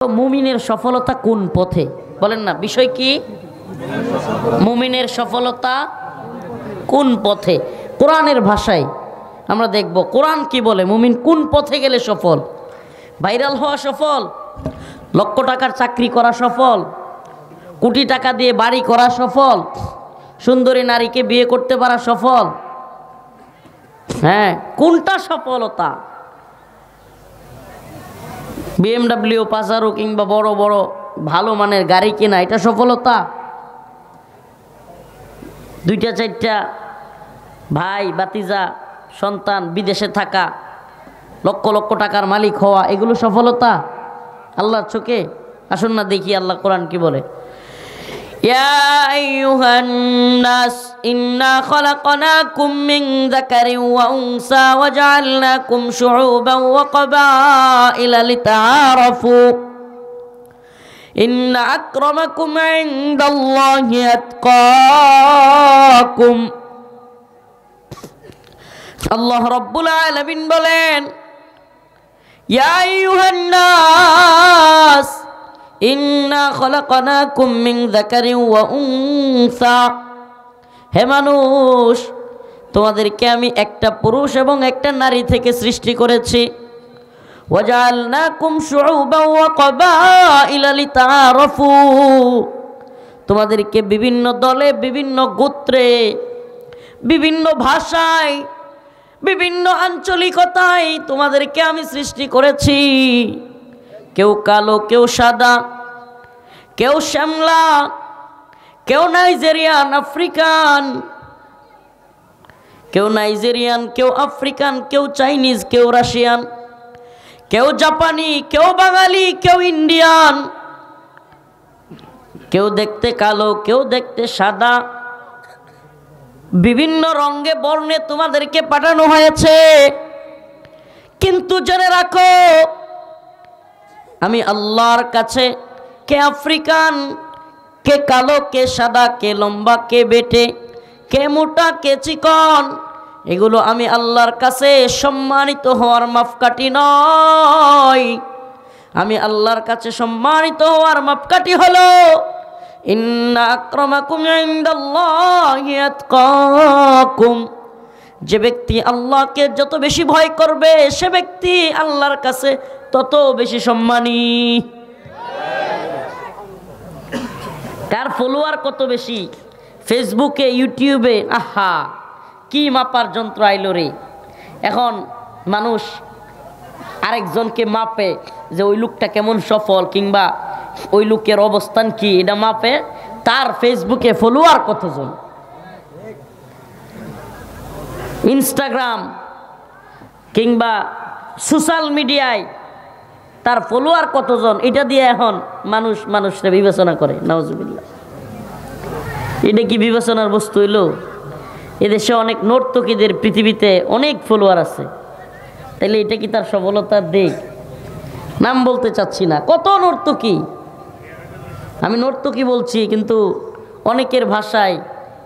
মুমিনের সফলতা কোন পথে বলেন না, বিষয় কি? মুমিনের সফলতা কোন পথে? কোরআনের ভাষায় আমরা দেখব কোরআন কি বলে, মুমিন কোন পথে গেলে সফল। ভাইরাল হওয়া সফল, লক্ষ টাকার চাকরি করা সফল, কোটি টাকা দিয়ে বাড়ি করা সফল, সুন্দরী নারীকে বিয়ে করতে পারা সফল। হ্যাঁ, কোনটা সফলতা? BMW, পাজারো কিংবা বড় বড় ভালো মানের গাড়ি কেনা এটা সফলতা? দুইটা চারটা ভাই বাতিজা সন্তান বিদেশে থাকা, লক্ষ লক্ষ টাকার মালিক হওয়া, এগুলো সফলতা আল্লাহর চোখে? আসুন না দেখি আল্লাহ কোরআন কি বলে। ইয়া আইয়ুহান নাস ইন্না খলাকনাকুম মিন যাকারিন ওয়া উনসা ওয়া জাআলনাকুম শুউবান ওয়া ক্বাবাইলা লিতাআরাফু ইন্না আকরামাকুম ইনদাল্লাহি আতকাকুম। আল্লাহ রাব্বুল আলামিন বলেন, ইয়া আইয়ুহান নাস ইন্না খলাকনাকুম মিন যাকারিন ওয়া উনসা, হে মানুষ তোমাদেরকে আমি একটা পুরুষ এবং একটা নারী থেকে সৃষ্টি করেছি। ওয়া জাআলনাকুম শুউবান ওয়া ক্বাবাইলা লিতাআরাফু, তোমাদেরকে বিভিন্ন দলে, বিভিন্ন গোত্রে, বিভিন্ন ভাষায়, বিভিন্ন আঞ্চলিকতায় তোমাদেরকে আমি সৃষ্টি করেছি। কেউ কালো, কেউ সাদা, কেউ শ্যামলা, কেউ নাইজেরিয়ান, আফ্রিকান, কেউ নাইজেরিয়ান, কেউ আফ্রিকান, কেউ চাইনিজ, কেউ রাশিয়ান, কেউ জাপানি, কেউ বাঙালি, কেউ ইন্ডিয়ান, কেউ দেখতে কালো, কেউ দেখতে সাদা, বিভিন্ন রঙে বর্ণে তোমাদেরকে পাঠানো হয়েছে। কিন্তু জেনে রাখো, আমি আল্লাহর কাছে কে আফ্রিকান, কে কালো, কে সাদা, কে লম্বা, কে বেটে, কে মোটা, কে চিকন, এগুলো আমি আল্লাহর কাছে সম্মানিত হওয়ার মাপকাঠি নয়। আমি আল্লাহর কাছে সম্মানিত হওয়ার মাপকাঠি হলো ইন্না আকরামাকুম ইনদাল্লাহি আতকাকুম, যে ব্যক্তি আল্লাহকে যত বেশি ভয় করবে সে ব্যক্তি আল্লাহর কাছে তত বেশি সম্মানী। কার ফলোয়ার কত বেশি ফেসবুকে, ইউটিউবে, আহা কি মাপার যন্ত্র আইলো রে। এখন মানুষ আরেকজনকে মাপে যে ওই লোকটা কেমন সফল কিংবা ওই লোকের অবস্থান কি, এটা মাপে তার ফেসবুকে ফলোয়ার কতজন, ইনস্টাগ্রাম কিংবা সোশ্যাল মিডিয়ায় তার ফলোয়ার কতজন, এটা দিয়ে এখন মানুষরা বিবেচনা করে। নাউজুবিল্লাহ, এটা কি বিবেচনার বস্তু হইল? এদেশে অনেক নর্তকীদের পৃথিবীতে অনেক ফলোয়ার আছে, তাইলে এটা কি তার সফলতার দিক? নাম বলতে চাচ্ছি না, কত নর্তকী, আমি নর্তকী বলছি কিন্তু অনেকের ভাষায়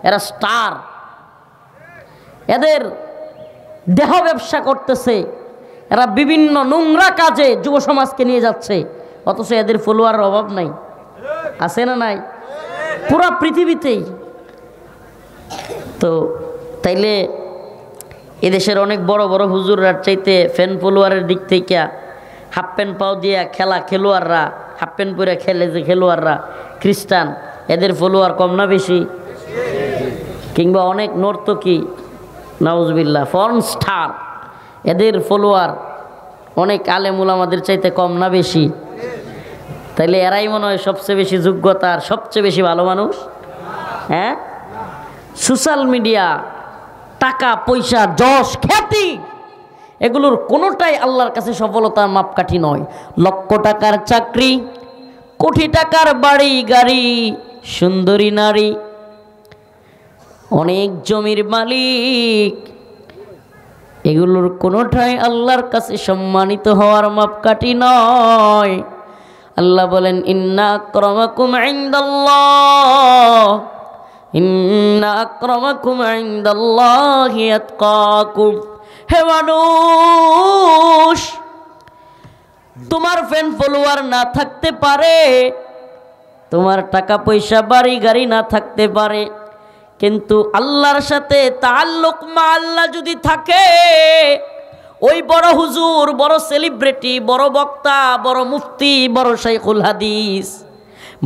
এরা স্টার। এদের দেহ ব্যবসা করতেছে, এরা বিভিন্ন নোংরা কাজে যুব সমাজকে নিয়ে যাচ্ছে, অথচ এদের ফলোয়ারের অভাব নাই। আছে না নাই? পুরা পৃথিবীতেই। তো তাইলে এদেশের অনেক বড় বড় হুজুররা চাইতে ফ্যান ফলোয়ারের দিক থেকে হাফ প্যান্ট পাও দিয়া খেলোয়াড়রা, হাফ প্যান্ট পরে খেলে যে খেলোয়াড়রা খ্রিস্টান, এদের ফলোয়ার কম না বেশি? কিংবা অনেক নর্তকী, নাউজুবিল্লাহ, পর্ন স্টার, এদের ফলোয়ার অনেক আলেম উলামাদের চাইতে কম না বেশি? তাইলে এরাই মনে হয় সবচেয়ে বেশি যোগ্যতার, সবচেয়ে বেশি ভালো মানুষ। হ্যাঁ, সোশ্যাল মিডিয়া, টাকা পয়সা, যশ খ্যাতি, এগুলোর কোনোটাই আল্লাহর কাছে সফলতার মাপকাঠি নয়। লক্ষ টাকার চাকরি, কোটি টাকার বাড়ি গাড়ি, সুন্দরী নারী, অনেক জমির মালিক, এগুলোর কোনোটাই আল্লাহর কাছে সম্মানিত হওয়ার মাপকাঠি নয়। আল্লাহ বলেন, ইন্না আকরামাকুম ইনদাল্লাহ, ইন্না আকরামাকুম ইনদাল্লাহি আতকাকুম। হে মানুষ, তোমার ফ্যান ফলোয়ার না থাকতে পারে, তোমার টাকা পয়সা বাড়ি গাড়ি না থাকতে পারে, কিন্তু আল্লাহর সাথে তাআল্লুক মা আল্লাহ যদি থাকে, ওই বড় হুজুর, বড় সেলিব্রিটি, বড় বক্তা, বড় মুফতি, বড় শাইখুল হাদিস,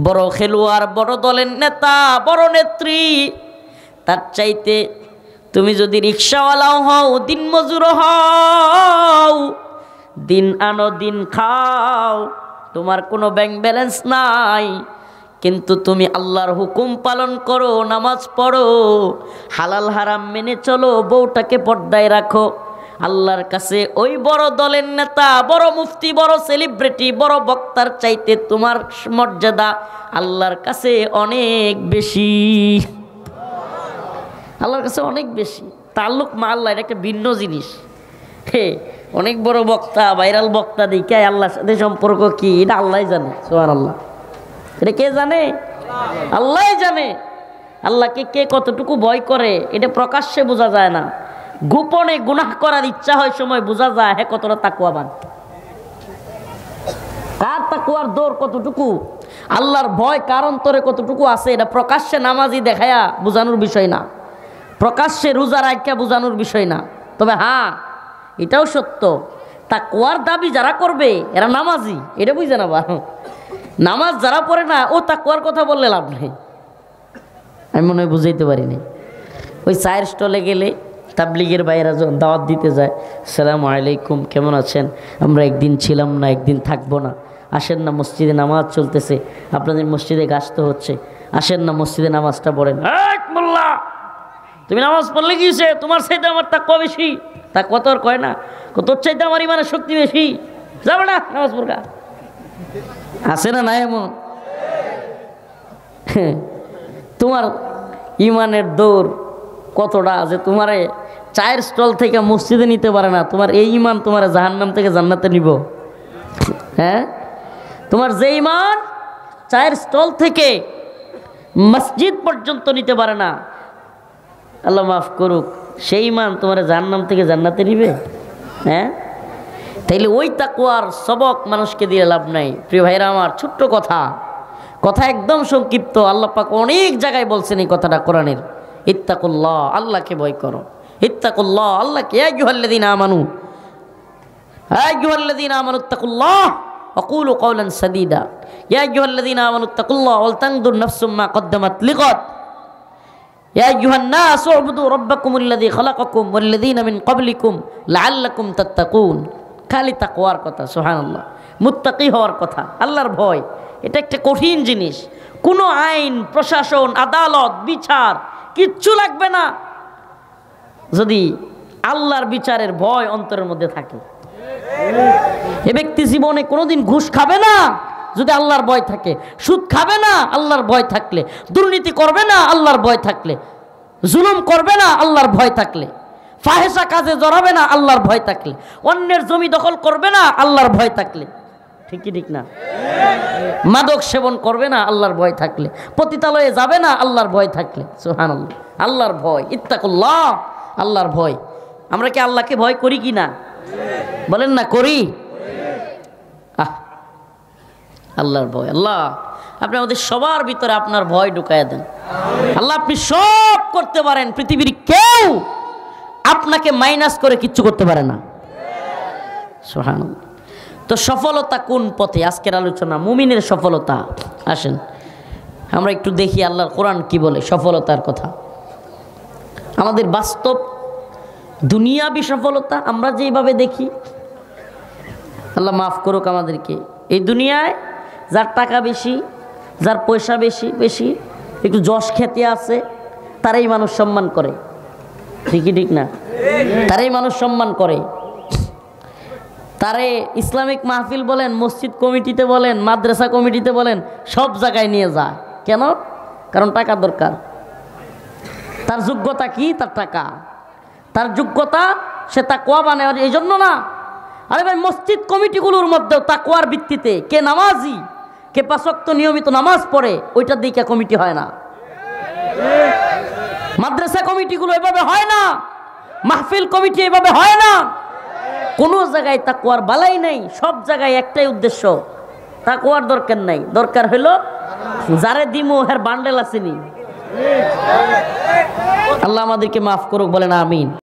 বড় খেলোয়াড়, বড় দলের নেতা, বড় নেত্রী, তার চাইতে তুমি যদি রিক্সাওয়ালাও হও, দিন মজুর হও, দিন আনো দিন খাও, তোমার কোনো ব্যাংক ব্যালেন্স নাই, কিন্তু তুমি আল্লাহর হুকুম পালন করো, নামাজ পড়ো, হালাল হারাম মেনে চলো, বউটাকে পর্দায় রাখো, আল্লাহর কাছে ওই বড় দলের নেতা, বড় মুফতি, বড় সেলিব্রিটি, বড় বক্তার চাইতে তোমার মর্যাদা আল্লাহর কাছে অনেক বেশি। আল্লাহর কাছে অনেক বেশি। তাল্লুক মা আল্লাহ, এটা একটা ভিন্ন জিনিস। অনেক বড় বক্তা, ভাইরাল বক্তা দেখে আল্লাহর সাথে সম্পর্ক কি, এটা আল্লাহ জানে। সুবহানাল্লাহ। এটা কে জানে? আল্লাহ জানে। আল্লাহকে কে কতটুকু ভয় করে এটা প্রকাশ্যে বোঝা যায় না, গোপনে গুনাহ করার ইচ্ছা হয় সময় বোঝা যায় হ্যাঁ কতটা তাকওয়াবান, কার তাকওয়ার দৌড় কতটুকু, আল্লাহর ভয় কার অন্তরে কতটুকু আছে, এটা প্রকাশ্যে নামাজি দেখায়া বোঝানোর বিষয় না, প্রকাশ্যে রোজা রাখা বোঝানোর বিষয় না। তবে হ্যাঁ এটাও সত্য, তাকওয়ার দাবি যারা করবে এরা নামাজি, এটা বুঝে না। নামাজ যারা পড়ে না ও তাকওয়ার কথা বললে লাভ নেই। আমি মনে হয় বুঝাইতে পারিনি। ওই চায়ের স্টলে গেলে তাবলিগের ভাইয়েরা যখন দাওয়াত দিতে যায়, আসসালামু আলাইকুম, কেমন আছেন, আমরা একদিন ছিলাম না, একদিন থাকবো না, আসেন না মসজিদে নামাজ চলতেছে, আপনাদের মসজিদে গাছতে হচ্ছে, আসেন না মসজিদে নামাজটা পড়েন। মোল্লা, তুমি নামাজ পড়লে কি হয়েছে, তোমার চাইতে আমার তাকওয়া বেশি। তা কত আর কয় না, তোর চাইতে আমার ইমানের শক্তি বেশি, যাবে না নামাজ পড়া। আছে না নাই এমন? তোমার ইমানের দৌড় কতটা যে তোমারে চায়ের স্টল থেকে মসজিদে নিতে পারে না, তোমার এই ইমান তোমার জাহান্নাম থেকে জান্নাতে নিব? হ্যাঁ, তোমার যে ইমান চায়ের স্টল থেকে মসজিদ পর্যন্ত নিতে পারে না, আল্লাহ মাফ করুক, সেই ইমান তোমার জাহান্নাম থেকে জান্নাতে নিবে? হ্যাঁ, তাইলে ওই তাকওয়ার সবক মানুষকে দিয়ে লাভ নাই। প্রিয় ভাইরা আমার, ছোট্ট কথা, কথা একদম সংক্ষিপ্ত, আল্লাহ পাক অনেক জায়গায় বলছেন এই কথাটা কোরআনের। ইত্তাকুল্লাহ, আল্লাহকে ভয় করো। ইত্তাকুল্লাহ, আল্লাহকে, ইয়া আইয়ুহাল্লাযীনা আমানু, ইয়া আইয়ুহাল্লাযীনা আমানু ইত্তাকুল্লাহ ওয়া কুলু কাওলান সাদীদা, ইয়া আইয়ুহাল্লাযীনা আমানু ইত্তাকুল্লাহ ওয়াল তানজুর নাফসুম মা কদ্দামাত লিগাদ, ইয়া আইয়ুহান নাস উবুদু রাব্বাকুমুল্লাযী খালাকাকুম ওয়াল্লাযীনা মিন ক্বাবলিকুম লাআল্লাকুম তাত্তাকুন। খালি তাকওয়ার কথা, সুবহানাল্লাহ, মুত্তাকি হওয়ার কথা, আল্লাহর ভয়। এটা একটা কঠিন জিনিস। কোনো আইন, প্রশাসন, আদালত, বিচার কিচ্ছু লাগবে না যদি আল্লাহর বিচারের ভয় অন্তরের মধ্যে থাকে। এ ব্যক্তি জীবনে কোনোদিন ঘুষ খাবে না যদি আল্লাহর ভয় থাকে, সুদ খাবে না আল্লাহর ভয় থাকলে, দুর্নীতি করবে না আল্লাহর ভয় থাকলে, জুলুম করবে না আল্লাহর ভয় থাকলে, ফাহেসা কাজে জড়াবে না আল্লাহর ভয় থাকলে, অন্যের জমি দখল করবে না আল্লাহর ভয় থাকলে, ঠিক কি ঠিক না? মাদক সেবন করবে না আল্লাহর ভয় থাকলে, পতিতালয়ে যাবে না আল্লাহর ভয় থাকলে। সুবহানাল্লাহ, আল্লাহর ভয়, ইত্তাকুল্লাহ, আল্লাহর ভয়। আমরা কি আল্লাহকে ভয় করি কি না? বলেন না, করি? আল্লাহর ভয়। আল্লাহ আপনি আমাদের সবার ভিতরে আপনার ভয় ঢুকাইয়া দেন। আল্লাহ আপনি সব করতে পারেন, পৃথিবীর কেউ আপনাকে মাইনাস করে কিচ্ছু করতে পারে না। সুবহানাল্লাহ। তো সফলতা কোন পথে? আজকের আলোচনা মুমিনের সফলতা। আসেন আমরা একটু দেখি আল্লাহর কোরআন কি বলে সফলতার কথা। আমাদের বাস্তব দুনিয়াবি সফলতা আমরা যেভাবে দেখি, আল্লাহ মাফ করুক আমাদেরকে, এই দুনিয়ায় যার টাকা বেশি, যার পয়সা বেশি বেশি, একটু যশ খ্যাতি আছে, তারাই মানুষ সম্মান করে, ঠিকই ঠিক না? তারাই মানুষ সম্মান করে। তারে ইসলামিক মাহফিল বলেন, মসজিদ কমিটিতে বলেন, মাদ্রাসা কমিটিতে বলেন, সব জায়গায় নিয়ে যায়। কেন? কারণ টাকা দরকার। তার যোগ্যতা কি? তার টাকা। তার যোগ্যতা সে তাকওয়া বানায়, এই জন্য না। আরে ভাই, মসজিদ কমিটিগুলোর মধ্যেও তাকওয়ার ভিত্তিতে কে নামাজি, কে পাঁচ ওয়াক্ত নিয়মিত নামাজ পড়ে, ওইটার দিকে কমিটি হয় না। মাদ্রাসা কমিটিগুলো এভাবে হয় না, মাহফিল কমিটি এভাবে হয় না। কোনো জায়গায় তাকওয়ার বালাই নাই, সব জায়গায় একটাই উদ্দেশ্য, তাকওয়ার দরকার নাই, দরকার হলো যারে দিমো হের বান্ডেল আসেনি। আল্লাহ আমাদেরকে মাফ করুক, বলেন আমিন।